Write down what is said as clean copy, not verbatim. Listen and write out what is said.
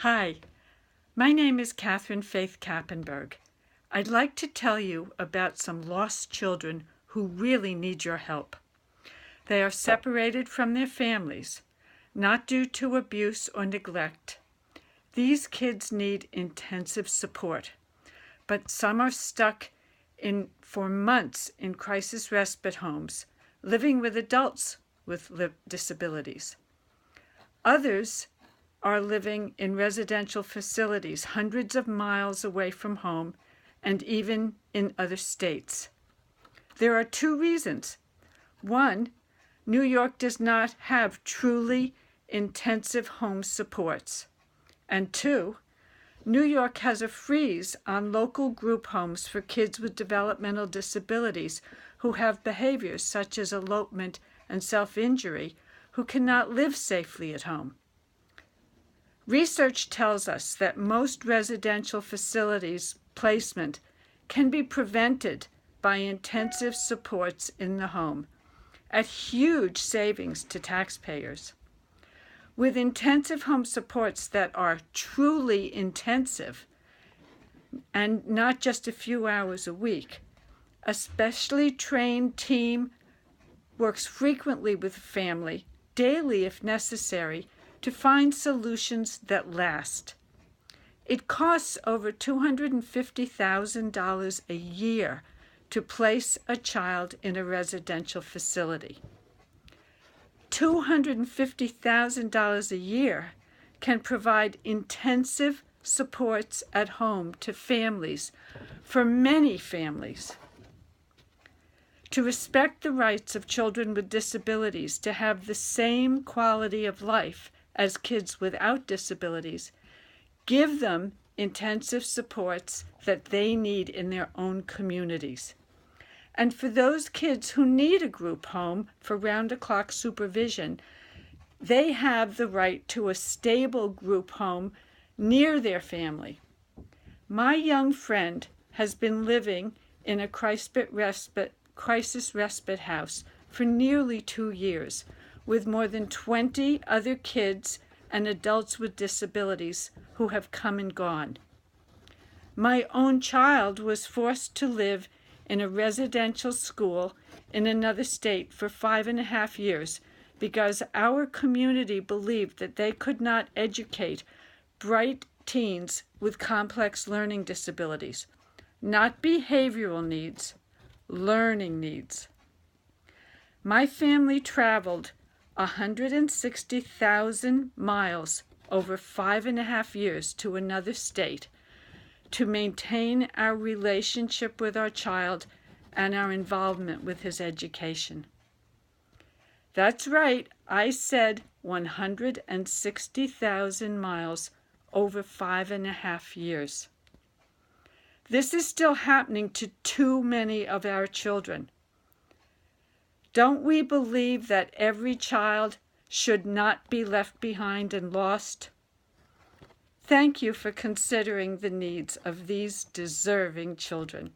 Hi, my name is FaithKappenberg. I'd like to tell you about some lost children who really need your help. They are separated from their families, not due to abuse or neglect. These kids need intensive support, but some are stuck for months in crisis respite homes, living with adults with disabilities. Others are living in residential facilities hundreds of miles away from home and even in other states. There are two reasons. One, New York does not have truly intensive home supports. And two, New York has a freeze on local group homes for kids with developmental disabilities who have behaviors such as elopement and self-injury who cannot live safely at home. Research tells us that most residential facilities placement can be prevented by intensive supports in the home, at huge savings to taxpayers. With intensive home supports that are truly intensive, and not just a few hours a week, a specially trained team works frequently with the family, daily if necessary, to find solutions that last. It costs over $250,000 a year to place a child in a residential facility. $250,000 a year can provide intensive supports at home to families, for many families. To respect the rights of children with disabilities to have the same quality of life as kids without disabilities, give them intensive supports that they need in their own communities. And for those kids who need a group home for round-the-clock supervision, they have the right to a stable group home near their family. My young friend has been living in a crisis respite house for nearly 2 years, with more than 20 other kids and adults with disabilities who have come and gone. My own child was forced to live in a residential school in another state for 5.5 years because our community believed that they could not educate bright teens with complex learning disabilities, not behavioral needs, learning needs. My family traveled 160,000 miles over 5.5 years to another state to maintain our relationship with our child and our involvement with his education. That's right, I said 160,000 miles over 5.5 years. This is still happening to too many of our children. Don't we believe that every child should not be left behind and lost? Thank you for considering the needs of these deserving children.